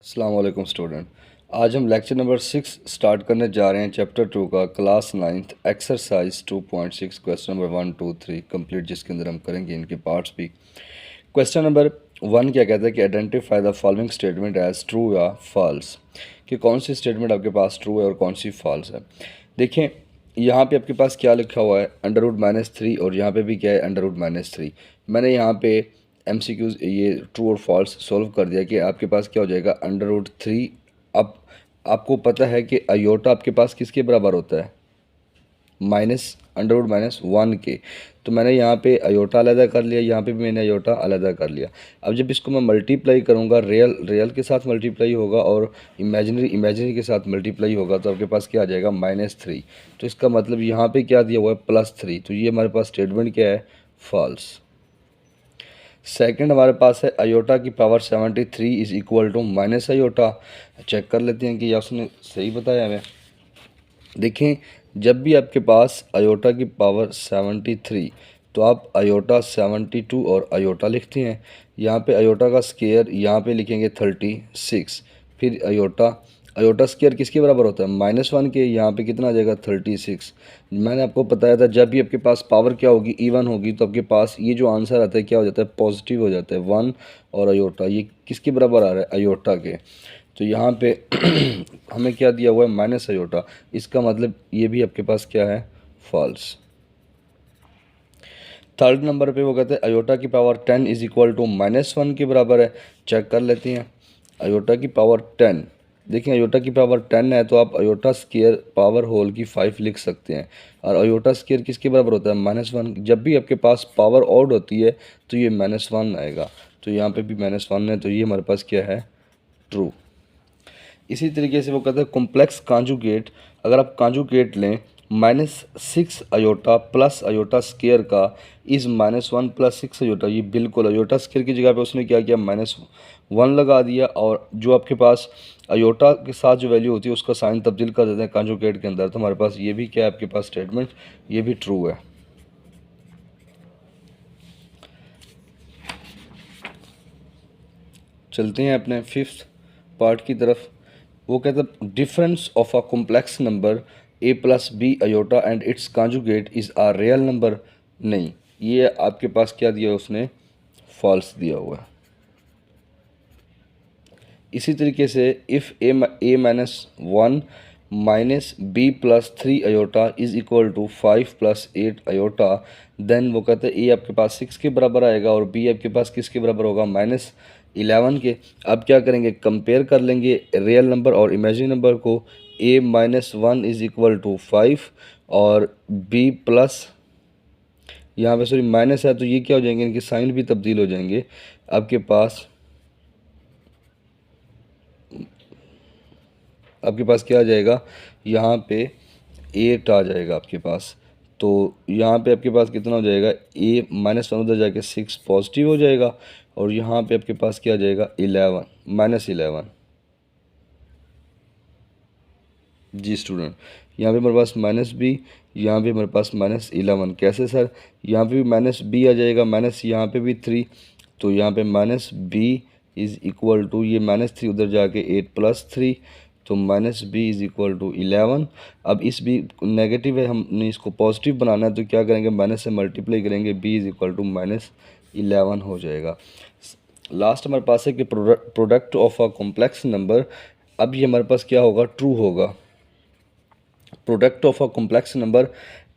अस्सलाम वालेकुम स्टूडेंट। आज हम लेक्चर नंबर 6 स्टार्ट करने जा रहे हैं चैप्टर 2 का class 9th exercise 2.6 question number 1 2 3 complete, जिसके अंदर हम करेंगे इनके पार्ट्स भी। क्वेश्चन नंबर 1 क्या कहता है कि identify the following statement as true या फॉल्स, कि कौन सी स्टेटमेंट आपके पास ट्रू है और कौन सी फॉल्स है। देखें यहाँ पे आपके पास क्या लिखा हुआ है, √-3, और यहाँ पे भी क्या है √-3। मैंने यहाँ पे MCQs ये ट्रू और फॉल्स सॉल्व कर दिया कि आपके पास क्या हो जाएगा √3। अब आपको पता है कि अयोटा आपके पास किसके बराबर होता है, √-1 के। तो मैंने यहाँ पे अयोटा अलग कर लिया, यहाँ पे भी मैंने अयोटा अलग कर लिया। अब जब इसको मैं मल्टीप्लाई करूँगा, रियल के साथ मल्टीप्लाई होगा और इमेजिनरी के साथ मल्टीप्लाई होगा, तो आपके पास क्या आ जाएगा -3। तो इसका मतलब यहाँ पे क्या दिया हुआ है +3, तो ये हमारे पास स्टेटमेंट क्या है, फॉल्स। सेकंड हमारे पास है अयोटा की power 73 is equal to minus iota. Check कर लेते हैं कि या उसने सही बताया हमें। देखें जब भी आपके पास अयोटा की पावर 73, तो आप अयोटा 72 और अयोटा लिखते हैं। यहाँ पे अयोटा का स्क्वायर यहाँ पे लिखेंगे 36, फिर अयोटा स्क्वायर किसके बराबर होता है -1 के। यहाँ पे कितना आ जाएगा 36। मैंने आपको बताया था जब भी आपके पास पावर क्या होगी इवन होगी, तो आपके पास ये जो आंसर आता है क्या हो जाता है, पॉजिटिव हो जाता है। 1 और अयोटा ये किसके बराबर आ रहा है, अयोटा के। तो यहाँ पे हमें क्या दिया हुआ है माइनस अयोटा, इसका मतलब ये भी आपके पास क्या है, फॉल्स। थर्ड नंबर पे वो कहते हैं अयोटा की पावर 10 इज इक्वल टू -1 के बराबर है। चेक कर लेते हैं अयोटा की पावर 10। देखिए अयोटा की पावर 10 है, तो आप अयोटा स्क्वायर पावर होल की 5 लिख सकते हैं, और अयोटा स्क्वायर किसके बराबर होता है -1। जब भी आपके पास पावर ऑड होती है तो ये -1 आएगा, तो यहाँ पे भी -1 है, तो ये हमारे पास क्या है, ट्रू। इसी तरीके से वो कहते हैं कॉम्प्लेक्स कांजुगेट, अगर आप कांजुगेट लें -6 अयोटा प्लस अयोटा स्क्वायर का इज़ -1 + 6 अयोटा, ये बिल्कुल अयोटा स्क्वायर की जगह पे उसने क्या किया -1 लगा दिया, और जो आपके पास अयोटा के साथ जो वैल्यू होती है उसका साइन तब्दील कर देते हैं कांजुगेट के अंदर। तो हमारे पास ये भी क्या है आपके पास स्टेटमेंट, ये भी ट्रू है। चलते हैं अपने 5th पार्ट की तरफ। वो कहता है difference of a complex number a+b iota and its conjugate is a real number. नहीं, ये आपके पास क्या दिया उसने, फॉल्स दिया हुआ है। इसी तरीके से if a-1 -b+3 iota is equal to 5 + 8 iota, then वो कहते हैं ए आपके पास 6 के बराबर आएगा और बी आपके पास किसके बराबर होगा, -11 के। अब क्या करेंगे, कंपेयर कर लेंगे रियल नंबर और इमेजिनरी नंबर को। a-1 इज़ इक्वल टू 5 और b प्लस, यहाँ पे सॉरी माइनस है तो ये क्या हो जाएंगे, इनके साइन भी तब्दील हो जाएंगे। आपके पास क्या आ जाएगा, यहाँ पे 8 आ जाएगा आपके पास। तो यहाँ पे आपके पास कितना हो जाएगा, a-1 उधर जाके 6 पॉजिटिव हो जाएगा, और यहाँ पे आपके पास क्या आ जाएगा 11 -11। जी स्टूडेंट, यहाँ पे हमारे पास -b, यहाँ पे हमारे पास -11। कैसे सर, यहाँ पे भी -b आ जाएगा, माइनस यहाँ पे भी 3, तो यहाँ पे -b इज़ इक्वल टू ये -3 उधर जाके 8 + 3, तो -b इज़ इक्वल टू 11। अब इस b नेगेटिव है, हमने इसको पॉजिटिव बनाना है, तो क्या करेंगे, माइनस से मल्टीप्लाई करेंगे, b इज़ इक्वल टू -11 हो जाएगा। लास्ट हमारे पास है कि product of a complex number. अब ये हमारे पास क्या होगा, ट्रू होगा। Product of a complex number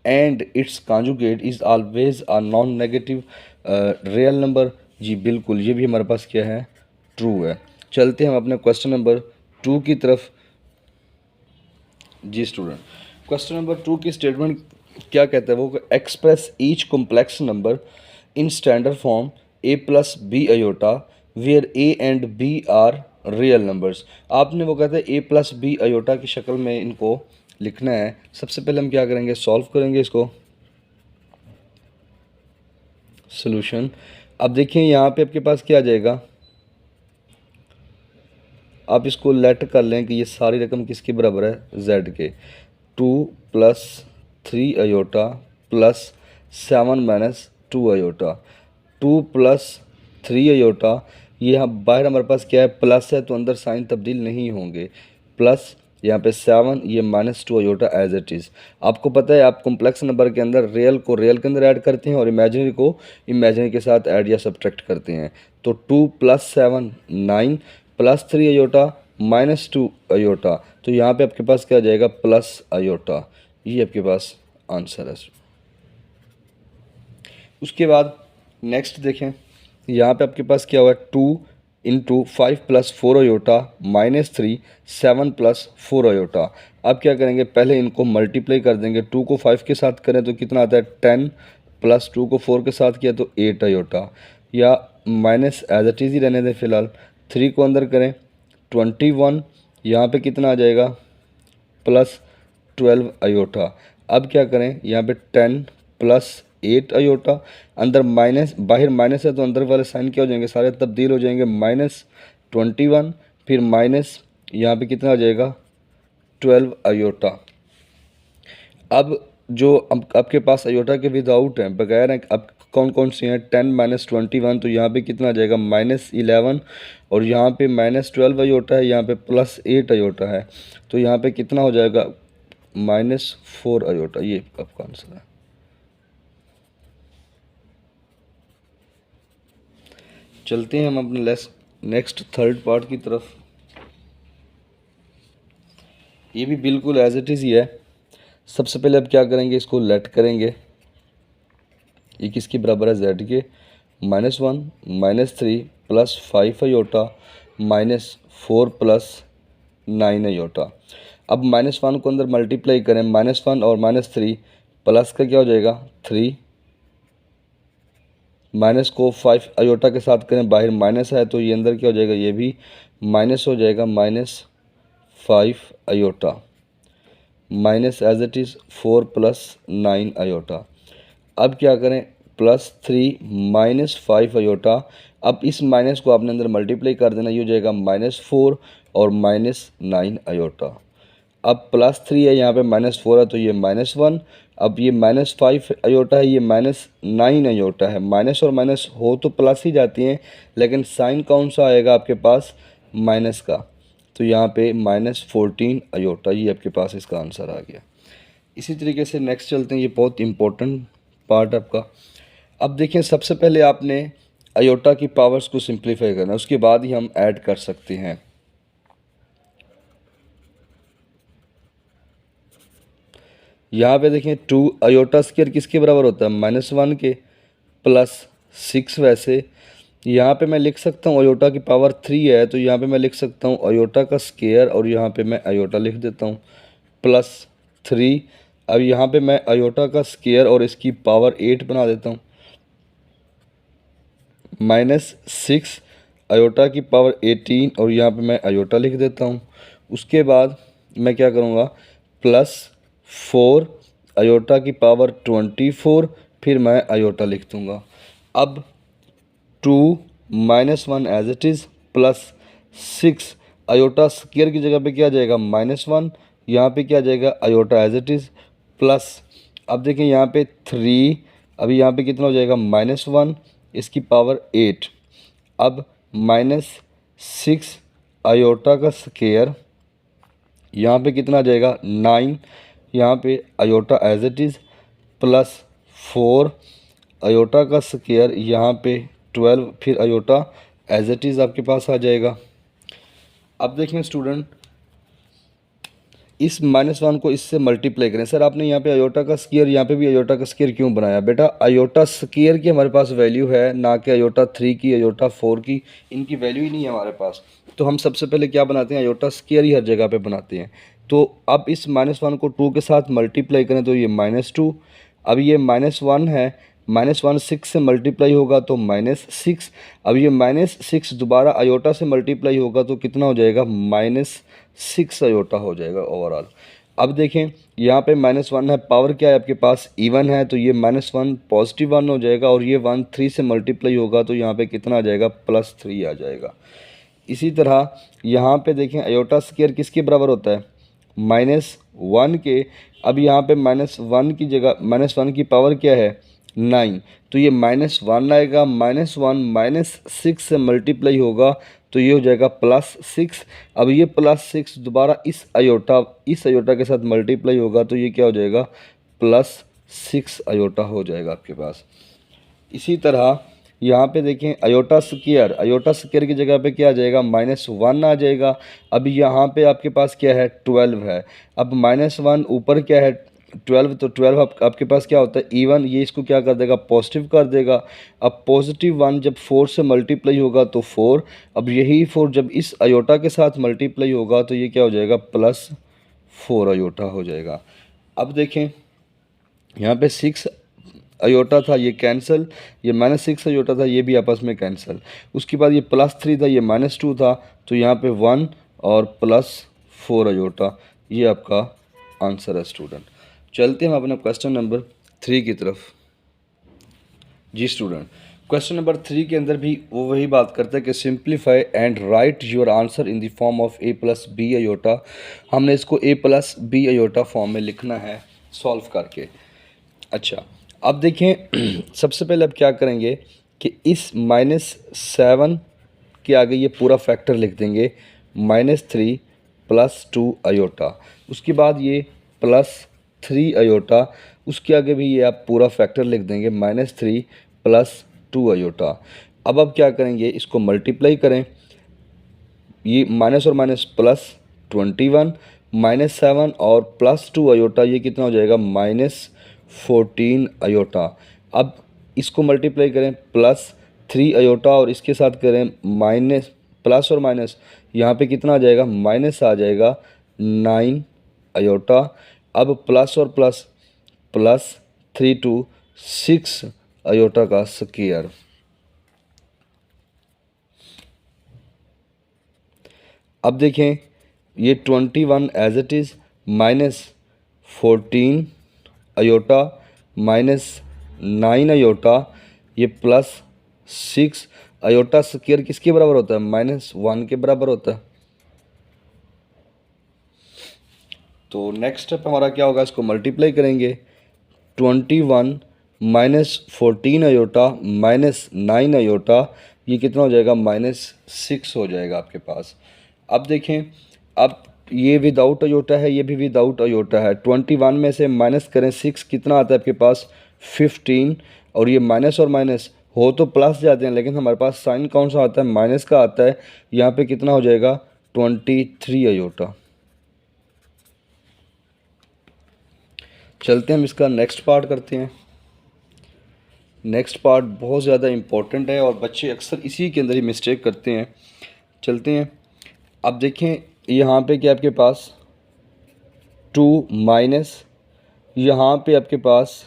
and its conjugate is always a non negative real number. जी बिल्कुल, ये भी हमारे पास क्या है, ट्रू है। चलते हैं हम अपने क्वेश्चन नंबर 2 की तरफ। जी स्टूडेंट, क्वेश्चन नंबर 2 की स्टेटमेंट क्या कहता है, वो express each complex number in standard form a+b iota where a and b are real numbers. आपने वो कहते हैं a+b अयोटा की शक्ल में इनको लिखना है। सबसे पहले हम क्या करेंगे, सॉल्व करेंगे इसको, सॉल्यूशन। अब देखिए यहाँ पे आपके पास क्या आ जाएगा, आप इसको लेट कर लें कि ये सारी रकम किसके बराबर है, z के। 2 + 3 अयोटा +7 - 2 अयोटा, 2 + 3 अयोटा ये यहाँ बाहर हमारे पास क्या है, प्लस है, तो अंदर साइन तब्दील नहीं होंगे। प्लस यहाँ पे 7, ये -2 अयोटा एज इट इज़। आपको पता है आप कॉम्प्लेक्स नंबर के अंदर रियल को रियल के अंदर ऐड करते हैं और इमेजिनरी को इमेजिनरी के साथ ऐड या सब्ट्रैक्ट करते हैं। तो 2 + 7 9 + 3 अयोटा -2 अयोटा, तो यहाँ पे आपके पास क्या आ जाएगा, प्लस अयोटा। ये आपके पास आंसर है। उसके बाद नेक्स्ट देखें, यहाँ पे आपके पास क्या हुआ है, 2 × 5 + 4 अयोटा -3 7 + 4 अयोटा। अब क्या करेंगे, पहले इनको मल्टीप्लाई कर देंगे। 2 को 5 के साथ करें तो कितना आता है, 10 + 2 को 4 के साथ किया तो 8 अयोटा, या माइनस एज इट इज़ ही रहने दें फ़िलहाल। 3 को अंदर करें 21, यहाँ पे कितना आ जाएगा, +12 अयोटा। अब क्या करें, यहाँ पे 10 + 8 अयोटा, अंदर माइनस, बाहर माइनस है तो अंदर वाले साइन क्या हो जाएंगे, सारे तब्दील हो जाएंगे। -21 फिर माइनस, यहाँ पे कितना आ जाएगा, 12 अयोटा। अब जो आपके पास अयोटा के विदाउट हैं, बगैर हैं, अब कौन कौन सी हैं, 10 - 21, तो यहाँ पे कितना आ जाएगा, -11, और यहाँ पे -12 अयोटा है, यहाँ पे +8 अयोटा है, तो यहाँ पे कितना हो जाएगा, -4 अयोटा। ये आपका आंसर है। चलते हैं हम अपने नेक्स्ट थर्ड पार्ट की तरफ। ये भी बिल्कुल एज इट इज़ ही है। सबसे पहले अब क्या करेंगे, इसको लेट करेंगे। ये किसके बराबर है, z के, -1 -3 + 5 अयोटा -4 + 9 अयोटा। अब -1 को अंदर मल्टीप्लाई करें, -1 और -3, प्लस का क्या हो जाएगा, 3, माइनस को 5 अयोटा के साथ करें, बाहर माइनस है तो ये अंदर क्या हो जाएगा, ये भी माइनस हो जाएगा, -5 iota, minus as it is 4 + 9 iota. अब क्या करें, +3 -5 अयोटा। अब इस माइनस को आपने अंदर मल्टीप्लाई कर देना, ये हो जाएगा -4 और -9 अयोटा। अब +3 है, यहाँ पे -4 है तो ये -1। अब ये -5 अयोटा है, ये -9 अयोटा है। माइनस और माइनस हो तो प्लस ही जाती हैं, लेकिन साइन कौन सा आएगा आपके पास, माइनस का, तो यहाँ पे -14 अयोटा। ये आपके पास इसका आंसर आ गया। इसी तरीके से नेक्स्ट चलते हैं, ये बहुत इंपॉर्टेंट पार्ट आपका। अब देखिए, सबसे पहले आपने अयोटा की पावर्स को सिंप्लीफाई करना, उसके बाद ही हम ऐड कर सकते हैं। यहाँ पे देखें 2 अयोटा स्क्वायर किसके बराबर होता है, -1 के, +6 वैसे। यहाँ पे मैं लिख सकता हूँ अयोटा की पावर 3 है, तो यहाँ पे मैं लिख सकता हूँ अयोटा का स्क्वायर, और यहाँ पे मैं अयोटा लिख देता हूँ +3। अब यहाँ पे मैं अयोटा का स्क्वायर और इसकी पावर 8 बना देता हूँ, -6 अयोटा की पावर 18, और यहाँ पे मैं अयोटा लिख देता हूँ। उसके बाद मैं क्या करूँगा, +4 अयोटा की पावर 24, फिर मैं अयोटा लिख दूँगा। अब 2 -1 as it is, +6 iota square की जगह पे क्या आ जाएगा, -1, यहाँ पे क्या आ जाएगा, iota as it is, plus. अब देखें यहाँ पे 3, अभी यहाँ पे कितना हो जाएगा, -1, इसकी पावर 8। अब -6 अयोटा का स्क्वायर, यहाँ पे कितना आ जाएगा, 9, यहाँ पे iota as it is, +4 iota का स्क्वायर, यहाँ पे 12, फिर अयोटा एज इट इज़ आपके पास आ जाएगा। अब देखें स्टूडेंट, इस -1 को इससे मल्टीप्लाई करें। सर आपने यहाँ पे अयोटा का स्क्वायर, यहाँ पे भी अयोटा का स्क्वायर क्यों बनाया, बेटा अयोटा स्क्वायर की हमारे पास वैल्यू है, ना कि अयोटा 3 की, अयोटा 4 की, इनकी वैल्यू ही नहीं है हमारे पास। तो हम सबसे पहले क्या बनाते हैं, अयोटा स्क्वायर ही हर जगह पे बनाते हैं। तो अब इस -1 को 2 के साथ मल्टीप्लाई करें तो ये -2। अब ये -1 है, -1 6 से मल्टीप्लाई होगा तो -6। अब ये -6 दोबारा अयोटा से मल्टीप्लाई होगा तो कितना हो जाएगा, -6 अयोटा हो जाएगा ओवरऑल। अब देखें यहाँ पे -1 है, पावर क्या है आपके पास, इवन है, तो ये -1 पॉजिटिव 1 हो जाएगा, और ये 1 3 से मल्टीप्लाई होगा तो यहाँ पे कितना आ जाएगा, +3 आ जाएगा। इसी तरह यहाँ पे देखें अयोटा स्क्वायर किसके बराबर होता है, -1 के। अब यहाँ पे -1 की जगह, -1 की पावर क्या है, 9, तो ये -1 आएगा, -1 -6 से मल्टीप्लाई होगा तो ये हो जाएगा +6। अब ये +6 दोबारा इस अयोटा के साथ मल्टीप्लाई होगा तो ये क्या हो जाएगा, +6 अयोटा हो जाएगा आपके पास। इसी तरह यहाँ पे देखें अयोटा स्क्वायर की जगह पे क्या आ जाएगा, -1 आ जाएगा। अब यहाँ पे आपके पास क्या है, 12 है। अब -1 ऊपर क्या है, 12, तो 12 आपके पास क्या होता है, इवन, ये इसको क्या कर देगा, पॉजिटिव कर देगा। अब +1 जब 4 से मल्टीप्लाई होगा तो 4, अब यही 4 जब इस अयोटा के साथ मल्टीप्लाई होगा तो ये क्या हो जाएगा, +4 अयोटा हो जाएगा। अब देखें यहाँ पे 6 अयोटा था, ये कैंसिल, ये -6 अयोटा था, ये भी आपस में कैंसिल। उसके बाद ये +3 था, ये -2 था, तो यहाँ पे 1 और +4 अयोटा, ये आपका आंसर है स्टूडेंट। चलते हैं हम अपना क्वेश्चन नंबर 3 की तरफ। जी स्टूडेंट, क्वेश्चन नंबर 3 के अंदर भी वो वही बात करता है कि simplify and write your answer in the form of a+b iota. हमने इसको a+b अयोटा फॉर्म में लिखना है सॉल्व करके। अच्छा, अब देखें सबसे पहले अब क्या करेंगे कि इस -7 के आगे ये पूरा फैक्टर लिख देंगे, -3 +2 अयोटा। उसके बाद ये +3 अयोटा, उसके आगे भी ये आप पूरा फैक्टर लिख देंगे, -3 +2 अयोटा। अब क्या करेंगे, इसको मल्टीप्लाई करें, ये माइनस और माइनस +21, -7 और +2 अयोटा, ये कितना हो जाएगा, -14 अयोटा। अब इसको मल्टीप्लाई करें, +3 अयोटा और इसके साथ करें माइनस, प्लस और माइनस, यहाँ पे कितना आ जाएगा, माइनस आ जाएगा 9 अयोटा। अब प्लस और प्लस, +3 to 6 अयोटा का स्क्वायर। अब देखें ये 21 as it is, -14 iota, -9 iota, ये +6 अयोटा स्क्वायर किसके बराबर होता है, -1 के बराबर होता है। तो नेक्स्ट स्टेप हमारा क्या होगा, इसको मल्टीप्लाई करेंगे, 21 -14 अयोटा -9 अयोटा, ये कितना हो जाएगा, -6 हो जाएगा आपके पास। अब देखें, अब ये विदाउट अयोटा है, ये भी विदाउट अयोटा है। 21 में से माइनस करें 6, कितना आता है आपके पास, 15, और ये माइनस और माइनस हो तो प्लस जाते हैं, लेकिन हमारे पास साइन कौन सा आता है, माइनस का आता है। यहाँ पे कितना हो जाएगा, 23 अयोटा। चलते हैं हम इसका नेक्स्ट पार्ट करते हैं। नेक्स्ट पार्ट बहुत ज़्यादा इम्पोर्टेंट है और बच्चे अक्सर इसी के अंदर ही मिस्टेक करते हैं। चलते हैं, अब देखें यहाँ पे क्या आपके पास 2 माइनस, यहाँ पे आपके पास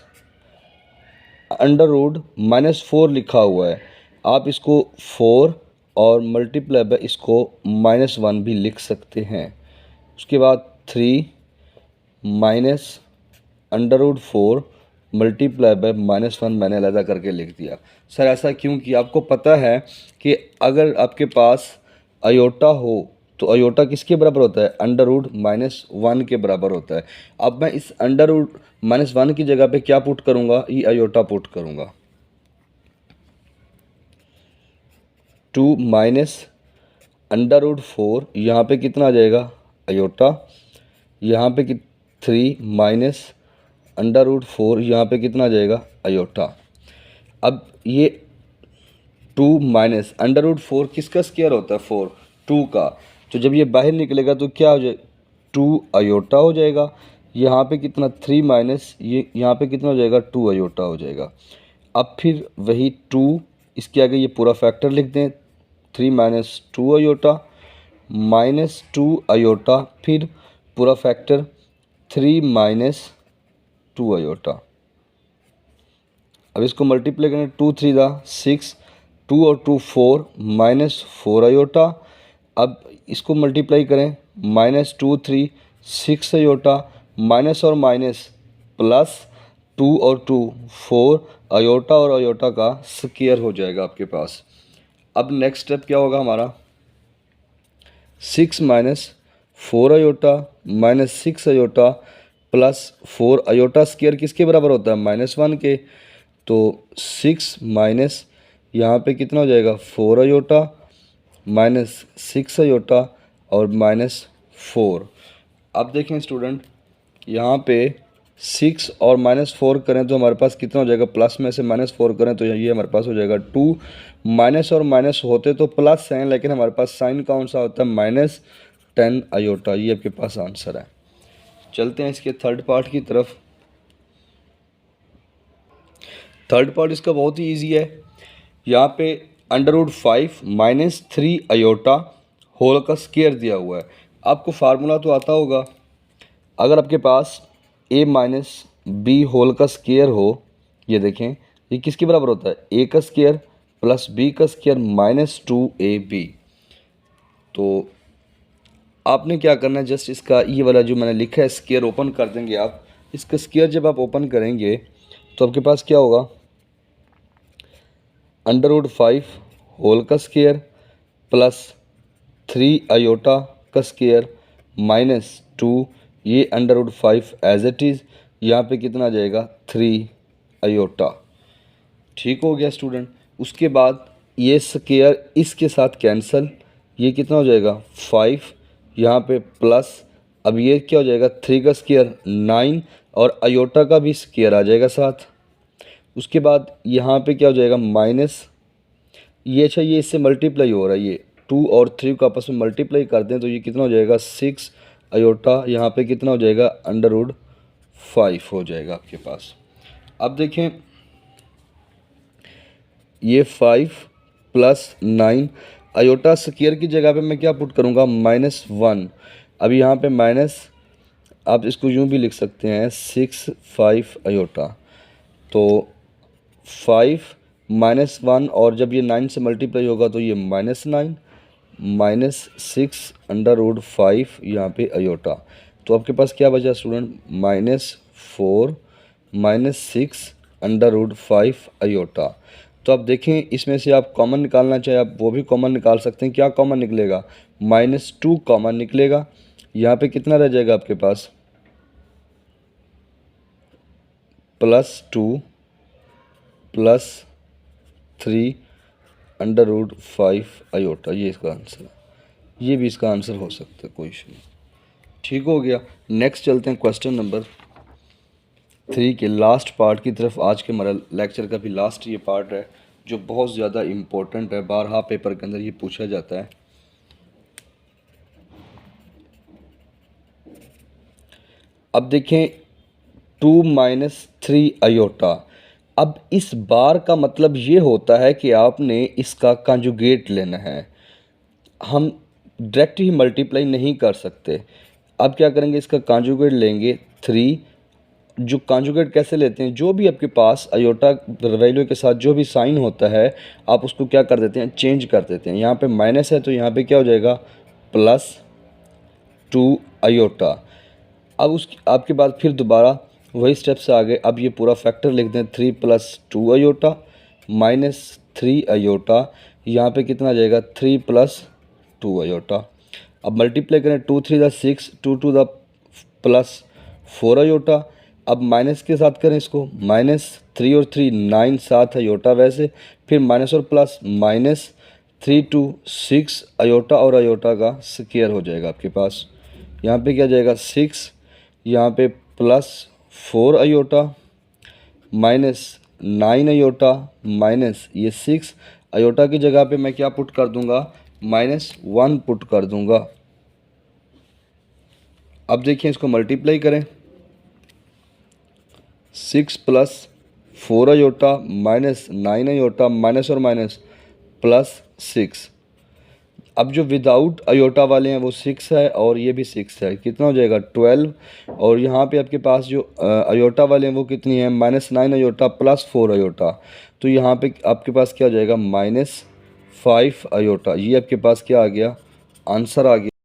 अंडर रूट -4 लिखा हुआ है। आप इसको 4 और मल्टीप्लाई बाय इसको -1 भी लिख सकते हैं। उसके बाद 3 माइनस √4 मल्टीप्लाई बाय -1 मैंने अलग करके लिख दिया। सर ऐसा क्यों किया, आपको पता है कि अगर आपके पास अयोटा हो तो अयोटा किसके बराबर होता है, √-1 के बराबर होता है। अब मैं इस √-1 की जगह पे क्या पुट करूँगा, ये अयोटा पुट करूँगा। 2 माइनस √4, यहाँ पे कितना आ जाएगा, अयोटा। यहाँ पे 3 माइनस √4, यहाँ पे कितना आ जाएगा, अयोटा। अब ये 2 माइनस √4 किसका स्क्वायर होता है, 4, 2 का, तो जब ये बाहर निकलेगा तो क्या हो जाएगा, 2 अयोटा हो जाएगा। यहाँ पे कितना, 3 माइनस, ये यहाँ पे कितना हो जाएगा, 2 अयोटा हो जाएगा। अब फिर वही 2, इसके आगे ये पूरा फैक्टर लिख दें, 3 माइनस 2 अयोटा, -2 अयोटा, फिर पूरा फैक्टर 3 माइनस 2 अयोटा। अब इसको मल्टीप्लाई करें, 2 3 6, 2 और 2 4, -4 अयोटा। अब इसको मल्टीप्लाई करें, -2 3 6 अयोटा, माइनस और माइनस प्लस 2 और 2 4 अयोटा, और अयोटा का स्क्वायर हो जाएगा आपके पास। अब नेक्स्ट स्टेप क्या होगा हमारा, 6 minus 4 iota -6 iota +4 iota square किसके बराबर होता है, -1 के। तो 6 माइनस यहाँ पे कितना हो जाएगा 4 अयोटा माइनस 6 अयोटा और माइनस 4। अब देखें स्टूडेंट, यहाँ पे 6 और -4 करें तो हमारे पास कितना हो जाएगा, प्लस में से -4 करें तो ये हमारे पास हो जाएगा 2। माइनस और माइनस होते तो प्लस हैं, लेकिन हमारे पास साइन कौन सा होता है, -10 अयोटा। ये आपके पास आंसर है। चलते हैं इसके थर्ड पार्ट की तरफ। थर्ड पार्ट इसका बहुत ही ईजी है। यहाँ पे √5 - 3 अयोटा होल का स्क्वायर दिया हुआ है। आपको फार्मूला तो आता होगा। अगर आपके पास a माइनस बी होल का स्क्वायर हो, ये देखें ये किसके बराबर होता है, a का स्क्वायर प्लस b का स्क्वायर -2ab। तो आपने क्या करना है, जस्ट इसका ये वाला जो मैंने लिखा है स्क्वायर ओपन कर देंगे आप। इसका स्क्वायर जब आप ओपन करेंगे तो आपके पास क्या होगा, √5 होल का स्क्वायर प्लस 3 अयोटा का स्क्वायर -2, ये √5 एज इट इज़, यहाँ पे कितना आ जाएगा 3 अयोटा। ठीक हो गया स्टूडेंट। उसके बाद ये स्क्वायर इसके साथ कैंसिल, ये कितना हो जाएगा 5, यहाँ पे प्लस, अब ये क्या हो जाएगा 3 का स्क्वायर 9 और अयोटा का भी स्क्वायर आ जाएगा साथ। उसके बाद यहाँ पे क्या हो जाएगा माइनस, ये अच्छा ये इससे मल्टीप्लाई हो रहा है, ये 2 और 3 को आपस में मल्टीप्लाई कर दें तो ये कितना हो जाएगा 6 अयोटा, यहाँ पे कितना हो जाएगा √5 हो जाएगा आपके पास। अब देखें ये 5 प्लस 9 अयोटा स्क्वायर की जगह पे मैं क्या पुट करूँगा -1। अब यहाँ पे माइनस, आप इसको यूँ भी लिख सकते हैं 6 5 अयोटा। तो 5 -1 और जब ये 9 से मल्टीप्लाई होगा तो ये -9 -6 √5 यहाँ पे अयोटा। तो आपके पास क्या बचा स्टूडेंट, -4 -6 √5 अयोटा। तो आप देखें इसमें से आप कॉमन निकालना चाहे आप वो भी कॉमन निकाल सकते हैं। क्या कॉमन निकलेगा, -2 कॉमन निकलेगा। यहाँ पे कितना रह जाएगा आपके पास, +2 +3 √5 अयोटा। ये इसका आंसर है, ये भी इसका आंसर हो सकता है, कोई इशू नहीं। ठीक हो गया। नेक्स्ट चलते हैं क्वेश्चन नंबर 3 के लास्ट पार्ट की तरफ। आज के हमारा लेक्चर का भी लास्ट ये पार्ट है जो बहुत ज़्यादा इम्पोर्टेंट है, बारहा पेपर के अंदर ये पूछा जाता है। अब देखें 2 - 3 अयोटा। अब इस बार का मतलब ये होता है कि आपने इसका कंजुगेट लेना है। हम डायरेक्ट ही मल्टीप्लाई नहीं कर सकते। अब क्या करेंगे, इसका कंजुगेट लेंगे 3। जो कंजुगेट कैसे लेते हैं, जो भी आपके पास अयोटा वैल्यू के साथ जो भी साइन होता है आप उसको क्या कर देते हैं, चेंज कर देते हैं। यहाँ पे माइनस है तो यहाँ पे क्या हो जाएगा +2 अयोटा। अब उस आपके बाद फिर दोबारा वही स्टेप से आगे, अब ये पूरा फैक्टर लिख दें 3 + 2 अयोटा -3 अयोटा। यहाँ पे कितना आ जाएगा 3 + 2 अयोटा। अब मल्टीप्लाई करें 2 3 6 2 2 +4 अयोटा। अब माइनस के साथ करें इसको, -3 और 3 9 7 अयोटा वैसे, फिर माइनस और प्लस -3 2 6 अयोटा और अयोटा का स्क्वायर हो जाएगा आपके पास। यहाँ पे क्या जाएगा 6, यहाँ पे +4 अयोटा -9 अयोटा माइनस ये 6 अयोटा की जगह पे मैं क्या पुट कर दूंगा, -1 पुट कर दूंगा। अब देखिए इसको मल्टीप्लाई करें, 6 + 4 अयोटा -9 अयोटा माइनस और माइनस +6। अब जो विदाउट अयोटा वाले हैं वो 6 है और ये भी 6 है, कितना हो जाएगा 12। और यहाँ पे आपके पास जो अयोटा वाले हैं वो कितनी है, -9 अयोटा +4 अयोटा। तो यहाँ पे आपके पास क्या हो जाएगा -5 अयोटा। ये आपके पास क्या आ गया, आंसर आ गया।